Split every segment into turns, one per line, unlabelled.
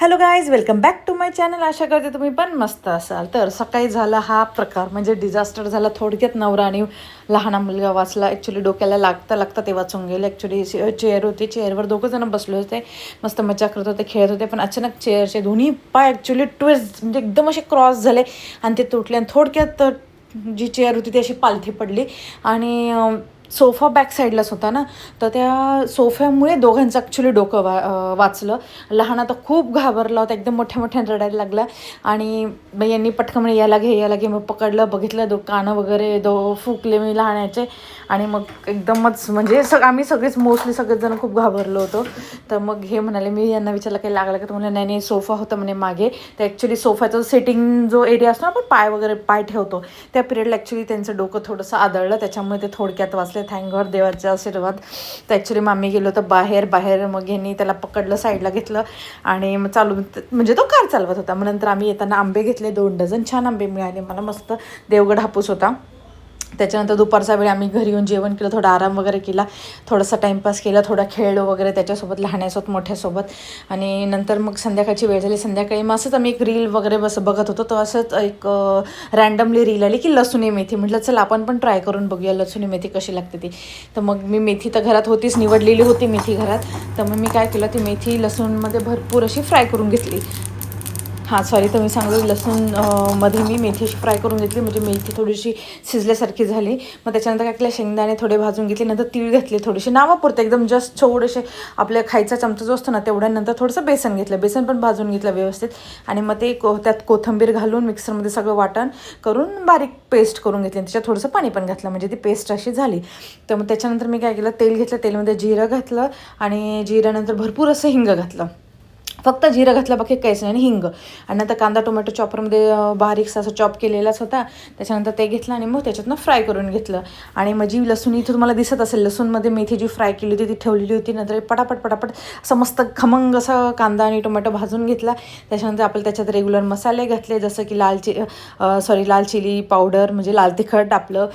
Hello guys, welcome back to my channel. आशा करते तुम्ही पण मस्त असाल. तर सकाळी झाला हा प्रकार, म्हणजे डिझास्टर झाला. थोडक्यात नवरा आणि लहान मुलगा वाचला. ॲक्च्युली डोक्याला लागता ते वाचून गेले. ॲक्च्युली चेअर होती, चेअरवर दोघं जण बसले होते, मस्त मजा करत होते, खेळत होते. पण अचानक चेअरचे दोन्ही पाय ॲक्च्युली ट्विस्ट, म्हणजे एकदम असे क्रॉस झाले आणि ते तुटले. आणि थोडक्यात जी चेअर होती ती अशी पालथी पडली आणि सोफा बॅक साईडलाच होता ना, तर त्या सोफ्यामुळे दोघांचं ॲक्च्युली डोकं वाचलं. लहान आता खूप घाबरला होता, एकदम मोठ्याने रडायला लागला. आणि मग यांनी पटकन म्हणे याला घे. मग पकडलं, बघितलं, कानं वगैरे फुकले मी लहानाचे. आणि मग एकदमच म्हणजे आम्ही सगळेच मोस्टली सगळेजण खूप घाबरलो होतो. तर मग हे म्हणाले, मी यांना विचारलं काही लागलं का, तर म्हणाले नाही सोफा होता म्हणे मागे. तर ॲक्च्युली सोफाचा सिटिंग जो एरिया असतो ना, आपण पाय ठेवतो, त्या पिरियडला ॲक्च्युली त्यांचं डोकं थोडंसं आदळलं, त्याच्यामुळे ते थोडक्यात वाचले. थँक गॉड, देवाचा आशीर्वाद. तर ॲक्च्युली मामी गेलो तर बाहेर मग यांनी त्याला पकडलं, साईडला घेतलं आणि मग म्हणजे तो कार चालवत होता. मग नंतर आम्ही येताना आंबे घेतले, 2 डझन छान आंबे मिळाले मला. मस्त देवगड हापूस होता. त्याच्यानंतर दुपारचा वेळ आम्ही घरी येऊन जेवण केलं, थोडा आराम वगैरे केला, थोडासा टाईमपास केला, थोडा खेळलो वगैरे त्याच्यासोबत, लहान्यासोबत मोठ्यासोबत. आणि नंतर मग संध्याकाळची वेळ झाली. संध्याकाळी मग असंच आम्ही एक रील वगैरे बघत होतो. तर असंच एक रँडमली रील आली की लसूणी मेथी. म्हटलं चला आपण पण ट्राय करून बघूया लसूणी मेथी कशी लागते ती. तर मग मी मेथी तर घरात होतीच, निवडलेली होती मेथी घरात. तर मग मी काय केलं, ती मेथी लसूणमध्ये भरपूर अशी फ्राय करून घेतली. तर मी सांगतो, लसूण मध्ये मी मेथी फ्राय करून घेतली, म्हणजे मेथी थोडीशी शिजल्यासारखी झाली. मग त्याच्यानंतर काय केलं, शेंगदाणे थोडे भाजून घेतले, नंतर तीळ घातले थोडेसे नावापुरते, एकदम जस्ट थोडेसे आपल्या खायचा चमचा जो असतो ना तेवढ्यानंतर थोडंसं बेसन घेतलं, बेसन पण भाजून घेतलं व्यवस्थित. आणि मग ते त्यात कोथिंबीर घालून मिक्सरमध्ये सगळं वाटण करून बारीक पेस्ट करून घेतली. त्याच्यात थोडंसं पाणी पण घातलं, म्हणजे ती पेस्ट अशी झाली. तर मग त्याच्यानंतर मी काय केलं, तेल घेतलं, तेलमध्ये जिरं घातलं आणि जिऱ्यानंतर भरपूर असं हिंग घातलं. फक्त जिरं घातलं, बाकी काहीच नाही, आणि हिंग. आणि नंतर कांदा टोमॅटो चॉपरमध्ये बारीकसा असं चॉप केलेलाच होता, त्याच्यानंतर ते घेतलं आणि मग त्याच्यातनं फ्राय करून घेतलं. आणि मग जी लसूण इथं तुम्हाला दिसत असेल, लसूणमध्ये मेथी जी फ्राय केली होती ती ठेवलेली होती. नंतर पटापट असं मस्त खमंग असं कांदा आणि टोमॅटो भाजून घेतला. त्याच्यानंतर आपल्याला त्याच्यात रेग्युलर मसाले घातले, जसं की लाल चिली पावडर, म्हणजे लाल तिखट आपलं,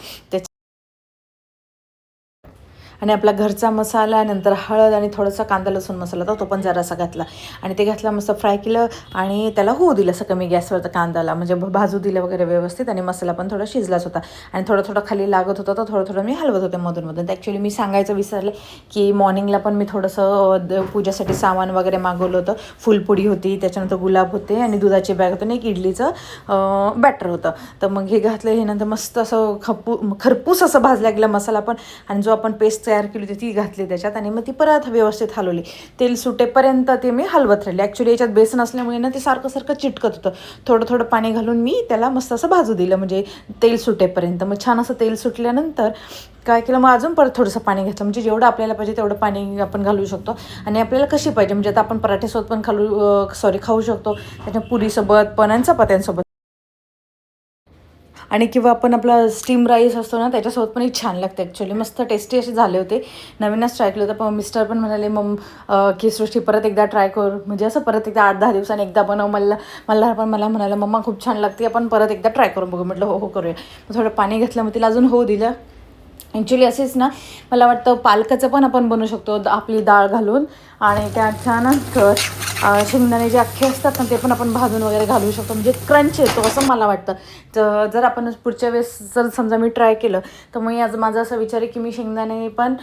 आणि आपला घरचा मसाला, नंतर हळद आणि थोडासा कांदा लसूण मसाला होता तो पण जरासा घातला. आणि ते घातला, मस्त फ्राय केलं आणि त्याला होऊ दिलं असं कमी गॅसवर कांद्याला, म्हणजे भाजू दिलं वगैरे व्यवस्थित. आणि मसाला पण थोडा शिजलाच होता आणि थोडं खाली लागत होता, तर थोडं मी हलवत होते मधून. तर ॲक्च्युली मी सांगायचं विसरले की मॉर्निंगला पण मी थोडंसं पूजासाठी सामान वगैरे मागवलं होतं. फुलपुडी होती, त्याच्यानंतर गुलाब होते आणि दुधाची बॅग होती आणि एक इडलीचं बॅटर होतं. तर मग हे घातलं, हे नंतर मस्त असं खरपूस असं भाजला गेला मसाला पण. आणि जो आपण पेस्ट तयार केली होती ती घातली त्याच्यात आणि मग ती परत व्यवस्थित हलवली. तेल सुटेपर्यंत ते मी हलवत राहिले. ॲक्च्युली याच्यात बेसन असल्यामुळे ना ते सारखं चिटकत होतं. थोडं पाणी घालून मी त्याला मस्त असं भाजू दिलं, म्हणजे तेल सुटेपर्यंत. मग छान असं तेल सुटल्यानंतर काय केलं, मग अजून परत थोडंसं पाणी घेतलं, म्हणजे जेवढं आपल्याला पाहिजे तेवढं पाणी आपण घालू शकतो. आणि आपल्याला कशी पाहिजे, म्हणजे आता आपण पराठ्यासोबत पण खाऊ शकतो, त्याच्या पुरीसोबत पण आणि चपात्यांसोबत. आणि किंवा आपण आपला स्टीम राईस असतो ना त्याच्यासोबत पण छान लागते. ॲक्च्युली मस्त टेस्टी असे झाले होते. नवीनच ट्राय केलं होतं, पण मिस्टर पण म्हणाले की सृष्टी परत एकदा ट्राय कर, म्हणजे असं परत एकदा 8-10 दिवसांनी एकदा बनव. मला म्हणाला मम्मा खूप छान लागते, आपण परत एकदा ट्राय करून बघू. म्हटलं हो करूया. मग थोडं पाणी घेतलं, मग तिला अजून होऊ दिलं. ॲक्च्युली असेच ना, मला वाटतं पालकाचं पण आपण बनवू शकतो, आपली डाळ घालून. आणि त्याच्यानंतर शेंगदाणे जे अख्खे असतात ना ते पण आपण भाजून वगैरे घालू शकतो, म्हणजे क्रंच येतो असं मला वाटतं. तर जर आपण पुढच्या वेळेस जर समजा मी ट्राय केलं, तर मग माझा असा विचार आहे की मी शेंगदाणे पण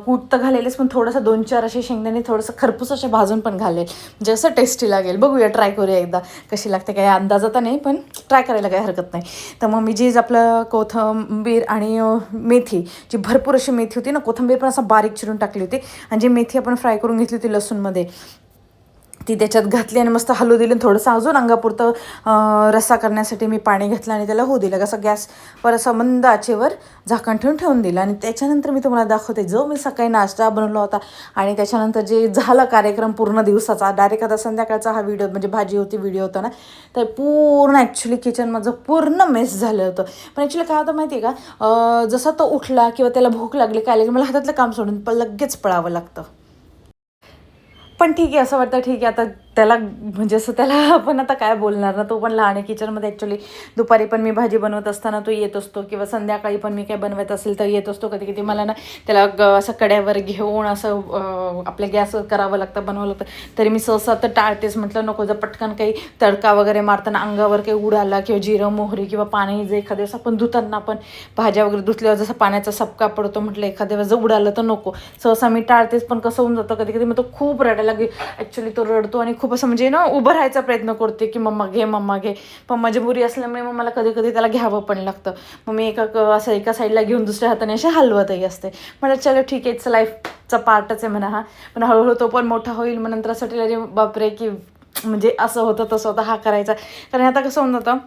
कूट तर घालेलेच, पण थोडंसं 2-4 असे शेंगदाणे थोडंसं खरपूस असे भाजून पण घालेल, म्हणजे असं टेस्टी लागेल. बघूया, ट्राय करूया एकदा कशी लागते. काही अंदाज आता नाही, पण ट्राय करायला काही हरकत नाही. तर मग मी जे आपलं कोथिंबीर आणि मेथी, जी भरपूर अशी मेथी होती ना, कोथिंबीर पण असं बारीक चिरून टाकली होती, आणि जी मेथी आपण फ्राय करून घेतली होती लसूणमध्ये, ती त्याच्यात घातली आणि मस्त हलवू दिली. थोडंसं अजून अंगापुरतं रस्सा करण्यासाठी मी पाणी घेतलं आणि त्याला होऊ दिलं. कसं गॅसवर असं मंद आचेवर झाकण ठेवून दिलं. आणि त्याच्यानंतर मी तुम्हाला दाखवते, जो मी सकाळी नाश्ता बनवला होता आणि त्याच्यानंतर जे झालं कार्यक्रम पूर्ण दिवसाचा, डायरेक्ट आता संध्याकाळचा हा व्हिडिओ, म्हणजे भाजी होती, व्हिडिओ होता ना, तर पूर्ण ॲक्च्युली किचन माझं पूर्ण मेस झालं होतं. पण ॲक्च्युली काय होतं माहिती आहे का, जसा तो उठला किंवा त्याला भूक लागली काय लागली, मला हातातलं काम सोडून लगेच पळावं लागतं. पण ठीक आहे, असं वाटतं ठीक आहे आता त्याला म्हणजे असं त्याला आपण आता काय बोलणार ना, तो पण लहान आहे. किचनमध्ये ॲक्च्युली दुपारी पण मी भाजी बनवत असताना तो येत असतो किंवा संध्याकाळी पण मी काय बनवत असेल तर येत असतो. कधी कधी मला ना त्याला असं कड्यावर घेऊन असं आपल्या गॅसवर करावं लागतं, बनवावं लागतं. तरी मी सहसा तर टाळतेच. म्हटलं नको, जर पटकन काही तडका वगैरे मारताना अंगावर काही उडाला किंवा जिरं मोहरी किंवा पाणी जे एखाद्या वेळेस आपण धुताना आपण भाज्या वगैरे धुतल्यावर जसं पाण्याचा सपका पडतो, म्हटलं एखाद्या वेळेस जर उडालं तर नको. सहसा मी टाळतेच. पण कसं होऊन जातं कधी कधी मग तो खूप रडायला लागेल. ॲक्च्युली तो रडतो आणि खूप असं म्हणजे ना उभं राहायचा प्रयत्न करते की मम्मा घे मम्मा घे. पण मजबुरी असल्यामुळे मग मला कधी कधी त्याला घ्यावं पण लागतं. मग मी असं एका साईडला घेऊन दुसऱ्या हाताने असे हलवतही असते. म्हणजे चलो ठीक आहे, इट्स लाईफचा पार्टच आहे म्हणा हा. पण हळूहळू तो पण मोठा होईल. मग नंतर असं वाटेल अरे बापरे, की म्हणजे असं होतं तसं होतं हा करायचा. कारण आता कसं होऊन जातं,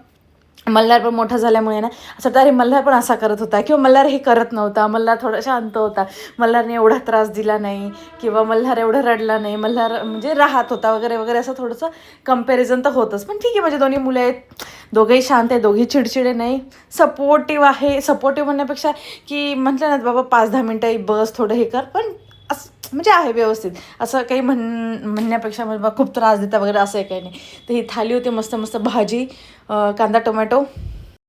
मल्हार पण मोठा झाल्यामुळे ना असं वाटतं अरे मल्हार पण असा करत होता किंवा मल्हार हे करत नव्हता, मल्हार थोडा शांत होता, मल्हारने एवढा त्रास दिला नाही किंवा मल्हार एवढा रडला नाही, मल्हार म्हणजे राहत होता वगैरे वगैरे, असं थोडंसं कंपॅरिझन तर होतंच. पण ठीक आहे, माझे दोन्ही मुलं आहेत, दोघंही शांत आहे, दोघी चिडचिडे नाही, सपोर्टिव्ह आहे. सपोर्टिव्ह म्हणण्यापेक्षा की म्हटलं ना बाबा 5-10 मिनटं बस, थोडं हे कर, पण असं म्हणजे आहे व्यवस्थित. असं काही म्हणण्यापेक्षा म्हणजे खूप त्रास देता वगैरे असं काही नाही. तर ही थाली होती मस्त मस्त भाजी, कांदा टोमॅटो